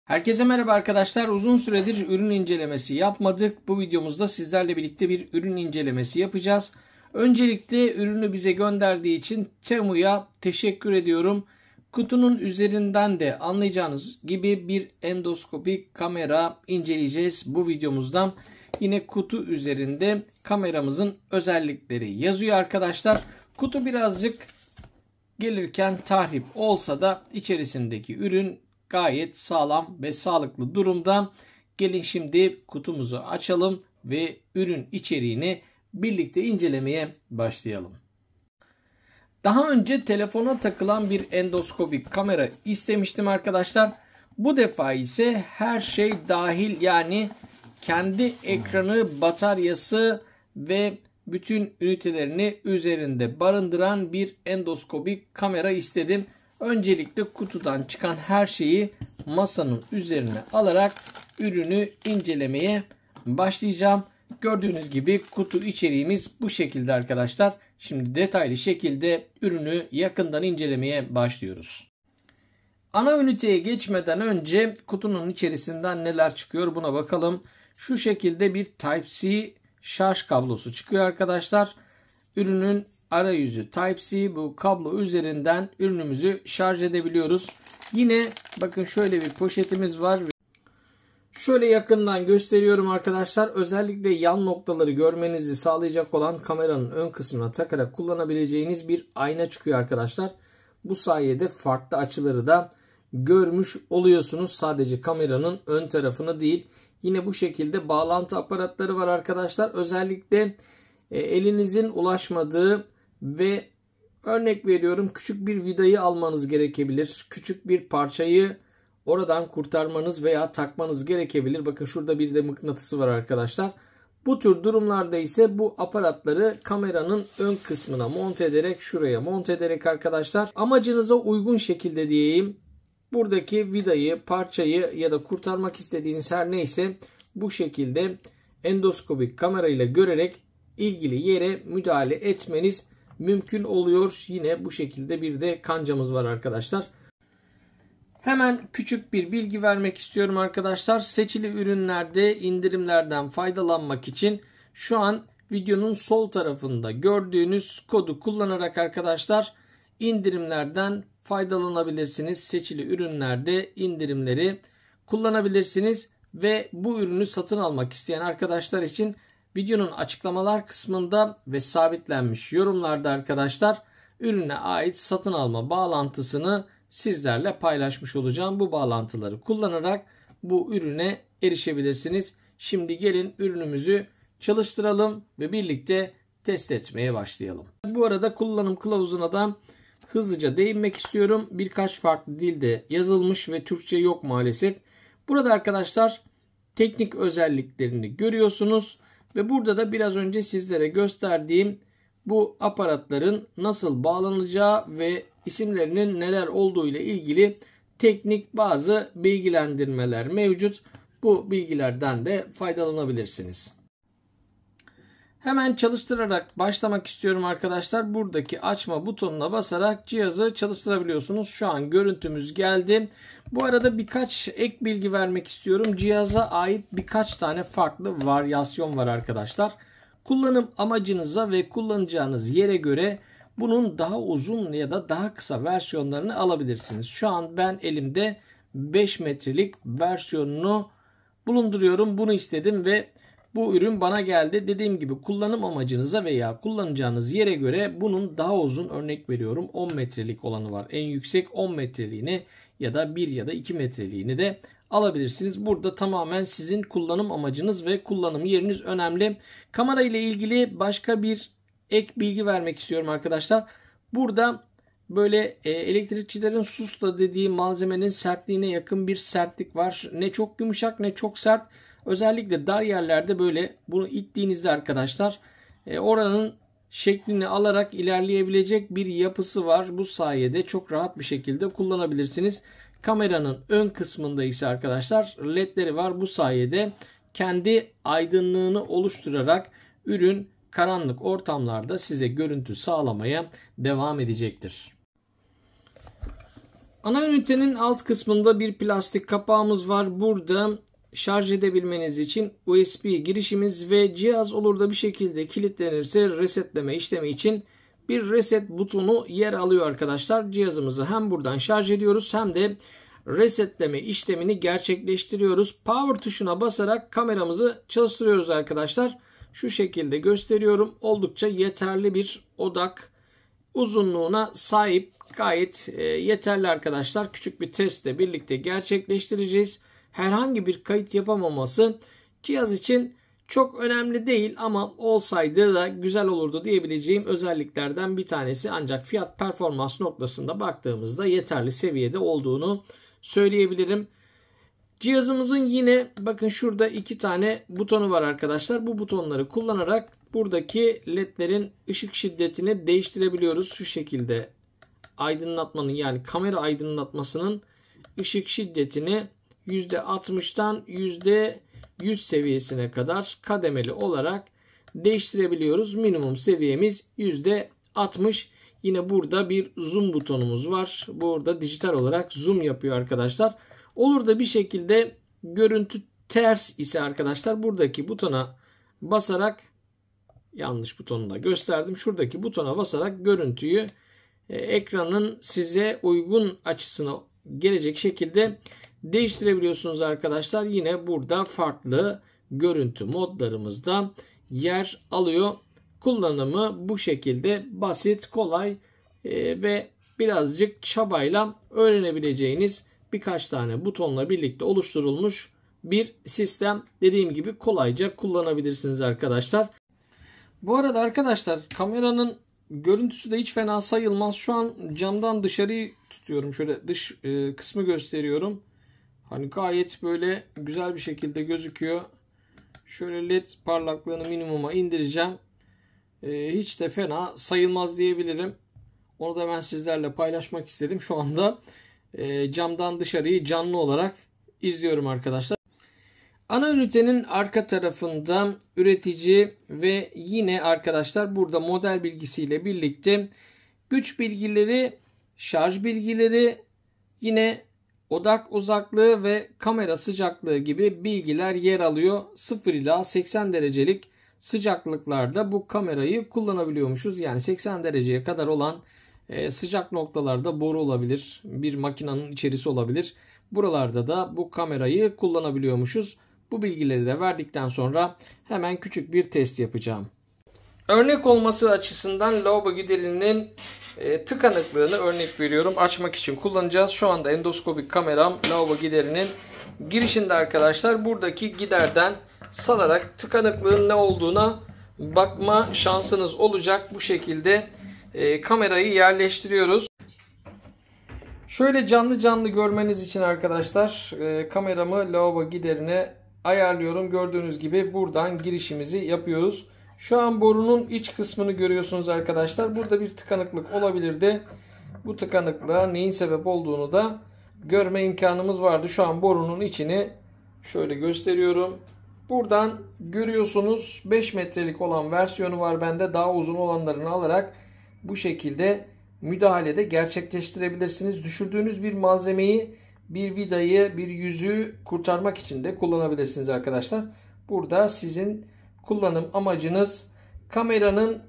Herkese merhaba arkadaşlar. Uzun süredir ürün incelemesi yapmadık. Bu videomuzda sizlerle birlikte bir ürün incelemesi yapacağız. Öncelikle ürünü bize gönderdiği için Temu'ya teşekkür ediyorum. Kutunun üzerinden de anlayacağınız gibi bir endoskopik kamera inceleyeceğiz bu videomuzdan. Yine kutu üzerinde kameramızın özellikleri yazıyor arkadaşlar. Kutu birazcık gelirken tahrip olsa da içerisindeki ürün gayet sağlam ve sağlıklı durumda. Gelin şimdi kutumuzu açalım ve ürün içeriğini birlikte incelemeye başlayalım. Daha önce telefona takılan bir endoskopik kamera istemiştim arkadaşlar. Bu defa ise her şey dahil, yani kendi ekranı, bataryası ve bütün ünitelerini üzerinde barındıran bir endoskopik kamera istedim. Öncelikle kutudan çıkan her şeyi masanın üzerine alarak ürünü incelemeye başlayacağım. Gördüğünüz gibi kutu içeriğimiz bu şekilde arkadaşlar. Şimdi detaylı şekilde ürünü yakından incelemeye başlıyoruz. Ana üniteye geçmeden önce kutunun içerisinden neler çıkıyor buna bakalım. Şu şekilde bir Type-C şarj kablosu çıkıyor arkadaşlar. Ürünün arayüzü Type-C, bu kablo üzerinden ürünümüzü şarj edebiliyoruz. Yine bakın şöyle bir poşetimiz var. Şöyle yakından gösteriyorum arkadaşlar. Özellikle yan noktaları görmenizi sağlayacak olan kameranın ön kısmına takarak kullanabileceğiniz bir ayna çıkıyor arkadaşlar. Bu sayede farklı açıları da görmüş oluyorsunuz. Sadece kameranın ön tarafını değil. Yine bu şekilde bağlantı aparatları var arkadaşlar. Özellikle elinizin ulaşmadığı ve örnek veriyorum küçük bir vidayı almanız gerekebilir. Küçük bir parçayı oradan kurtarmanız veya takmanız gerekebilir. Bakın şurada bir de mıknatısı var arkadaşlar. Bu tür durumlarda ise bu aparatları kameranın ön kısmına monte ederek, şuraya monte ederek arkadaşlar amacınıza uygun şekilde diyeyim, buradaki vidayı, parçayı ya da kurtarmak istediğiniz her neyse bu şekilde endoskopik kamerayla görerek ilgili yere müdahale etmeniz mümkün oluyor. Yine bu şekilde bir de kancamız var arkadaşlar. Hemen küçük bir bilgi vermek istiyorum arkadaşlar. Seçili ürünlerde indirimlerden faydalanmak için şu an videonun sol tarafında gördüğünüz kodu kullanarak arkadaşlar indirimlerden faydalanabilirsiniz. Seçili ürünlerde indirimleri kullanabilirsiniz ve bu ürünü satın almak isteyen arkadaşlar için videonun açıklamalar kısmında ve sabitlenmiş yorumlarda arkadaşlar ürüne ait satın alma bağlantısını sizlerle paylaşmış olacağım. Bu bağlantıları kullanarak bu ürüne erişebilirsiniz. Şimdi gelin ürünümüzü çalıştıralım ve birlikte test etmeye başlayalım. Bu arada kullanım kılavuzuna da hızlıca değinmek istiyorum. Birkaç farklı dilde yazılmış ve Türkçe yok maalesef. Burada arkadaşlar teknik özelliklerini görüyorsunuz. Ve burada da biraz önce sizlere gösterdiğim bu aparatların nasıl bağlanacağı ve isimlerinin neler olduğu ile ilgili teknik bazı bilgilendirmeler mevcut. Bu bilgilerden de faydalanabilirsiniz. Hemen çalıştırarak başlamak istiyorum arkadaşlar. Buradaki açma butonuna basarak cihazı çalıştırabiliyorsunuz. Şu an görüntümüz geldi. Bu arada birkaç ek bilgi vermek istiyorum. Cihaza ait birkaç tane farklı varyasyon var arkadaşlar. Kullanım amacınıza ve kullanacağınız yere göre bunun daha uzun ya da daha kısa versiyonlarını alabilirsiniz. Şu an ben elimde 5 metrelik versiyonunu bulunduruyorum. Bunu istedim ve bu ürün bana geldi. Dediğim gibi kullanım amacınıza veya kullanacağınız yere göre bunun daha uzun, örnek veriyorum 10 metrelik olanı var. En yüksek 10 metreliğini ya da 1 ya da 2 metreliğini de alabilirsiniz. Burada tamamen sizin kullanım amacınız ve kullanım yeriniz önemli. Kamera ile ilgili başka bir ek bilgi vermek istiyorum arkadaşlar. Burada böyle elektrikçilerin susla dediği malzemenin sertliğine yakın bir sertlik var. Ne çok yumuşak ne çok sert. Özellikle dar yerlerde böyle bunu ittiğinizde arkadaşlar oranın şeklini alarak ilerleyebilecek bir yapısı var. Bu sayede çok rahat bir şekilde kullanabilirsiniz. Kameranın ön kısmında ise arkadaşlar ledleri var. Bu sayede kendi aydınlığını oluşturarak ürün karanlık ortamlarda size görüntü sağlamaya devam edecektir. Ana ünitenin alt kısmında bir plastik kapağımız var. Burada şarj edebilmeniz için USB girişimiz ve cihaz olur da bir şekilde kilitlenirse resetleme işlemi için bir reset butonu yer alıyor arkadaşlar. Cihazımızı hem buradan şarj ediyoruz hem de resetleme işlemini gerçekleştiriyoruz. Power tuşuna basarak kameramızı çalıştırıyoruz arkadaşlar. Şu şekilde gösteriyorum. Oldukça yeterli bir odak uzunluğuna sahip, gayet yeterli arkadaşlar. Küçük bir testle birlikte gerçekleştireceğiz. Herhangi bir kayıt yapamaması cihaz için çok önemli değil ama olsaydı da güzel olurdu diyebileceğim özelliklerden bir tanesi. Ancak fiyat performans noktasında baktığımızda yeterli seviyede olduğunu söyleyebilirim. Cihazımızın yine bakın şurada 2 tane butonu var arkadaşlar. Bu butonları kullanarak buradaki ledlerin ışık şiddetini değiştirebiliyoruz. Şu şekilde aydınlatmanın, yani kamera aydınlatmasının ışık şiddetini %60'dan %100 seviyesine kadar kademeli olarak değiştirebiliyoruz. Minimum seviyemiz %60. Yine burada bir zoom butonumuz var. Burada dijital olarak zoom yapıyor arkadaşlar. Olur da bir şekilde görüntü ters ise arkadaşlar buradaki butona basarak, yanlış butonu da gösterdim. Şuradaki butona basarak görüntüyü ekranın size uygun açısına gelecek şekilde değiştirebiliyorsunuz arkadaşlar. Yine burada farklı görüntü modlarımızda yer alıyor. Kullanımı bu şekilde basit, kolay ve birazcık çabayla öğrenebileceğiniz birkaç tane butonla birlikte oluşturulmuş bir sistem. Dediğim gibi kolayca kullanabilirsiniz arkadaşlar. Bu arada arkadaşlar kameranın görüntüsü de hiç fena sayılmaz. Şu an camdan dışarıyı tutuyorum. Şöyle dış kısmı gösteriyorum. Hani gayet böyle güzel bir şekilde gözüküyor. Şöyle led parlaklığını minimuma indireceğim. Hiç de fena sayılmaz diyebilirim. Onu da ben sizlerle paylaşmak istedim. Şu anda camdan dışarıyı canlı olarak izliyorum arkadaşlar. Ana ünitenin arka tarafında üretici ve yine arkadaşlar burada model bilgisiyle birlikte güç bilgileri, şarj bilgileri, yine odak uzaklığı ve kamera sıcaklığı gibi bilgiler yer alıyor. 0 ila 80 derecelik sıcaklıklarda bu kamerayı kullanabiliyormuşuz. Yani 80 dereceye kadar olan sıcak noktalarda boru olabilir, bir makinenin içerisi olabilir. Buralarda da bu kamerayı kullanabiliyormuşuz. Bu bilgileri de verdikten sonra hemen küçük bir test yapacağım. Örnek olması açısından lavabo giderinin tıkanıklığını örnek veriyorum. Açmak için kullanacağız. Şu anda endoskopik kameram lavabo giderinin girişinde arkadaşlar. Buradaki giderden salarak tıkanıklığın ne olduğuna bakma şansınız olacak. Bu şekilde kamerayı yerleştiriyoruz. Şöyle canlı canlı görmeniz için arkadaşlar kameramı lavabo giderine ayarlıyorum. Gördüğünüz gibi buradan girişimizi yapıyoruz. Şu an borunun iç kısmını görüyorsunuz arkadaşlar. Burada bir tıkanıklık olabilirdi. Bu tıkanıklığa neyin sebep olduğunu da görme imkanımız vardı. Şu an borunun içini şöyle gösteriyorum. Buradan görüyorsunuz 5 metrelik olan versiyonu var bende. Daha uzun olanlarını alarak bu şekilde müdahalede gerçekleştirebilirsiniz. Düşürdüğünüz bir malzemeyi, bir vidayı, bir yüzüğü kurtarmak için de kullanabilirsiniz arkadaşlar. Burada sizin kullanım amacınız kameranın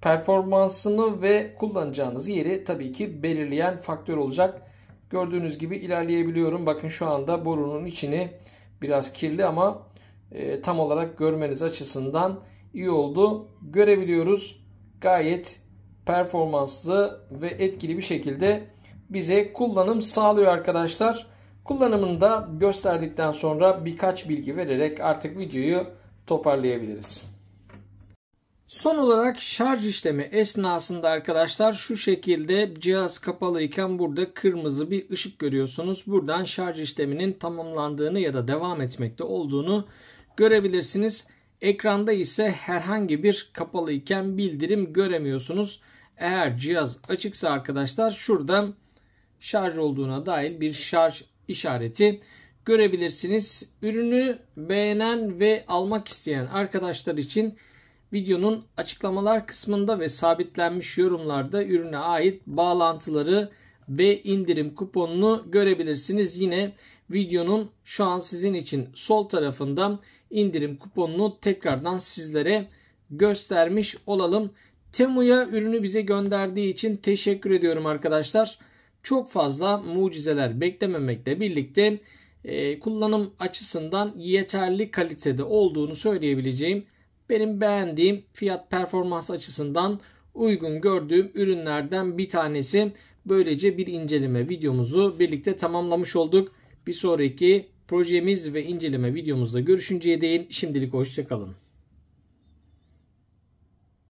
performansını ve kullanacağınız yeri tabii ki belirleyen faktör olacak. Gördüğünüz gibi ilerleyebiliyorum. Bakın şu anda borunun içini biraz kirli ama tam olarak görmeniz açısından iyi oldu. Görebiliyoruz. Gayet performanslı ve etkili bir şekilde bize kullanım sağlıyor arkadaşlar. Kullanımını da gösterdikten sonra birkaç bilgi vererek artık videoyu toparlayabiliriz. Son olarak şarj işlemi esnasında arkadaşlar şu şekilde cihaz kapalıyken burada kırmızı bir ışık görüyorsunuz. Buradan şarj işleminin tamamlandığını ya da devam etmekte olduğunu görebilirsiniz. Ekranda ise herhangi bir kapalıyken bildirim göremiyorsunuz. Eğer cihaz açıksa arkadaşlar şuradan şarj olduğuna dair bir şarj işareti görebilirsiniz. Ürünü beğenen ve almak isteyen arkadaşlar için videonun açıklamalar kısmında ve sabitlenmiş yorumlarda ürüne ait bağlantıları ve indirim kuponunu görebilirsiniz. Yine videonun şu an sizin için sol tarafında indirim kuponunu tekrardan sizlere göstermiş olalım. Temu'ya ürünü bize gönderdiği için teşekkür ediyorum arkadaşlar. Çok fazla mucizeler beklememekle birlikte kullanım açısından yeterli kalitede olduğunu söyleyebileceğim, benim beğendiğim, fiyat performans açısından uygun gördüğüm ürünlerden bir tanesi. Böylece bir inceleme videomuzu birlikte tamamlamış olduk. Bir sonraki projemiz ve inceleme videomuzda görüşünceye değin şimdilik hoşça kalın.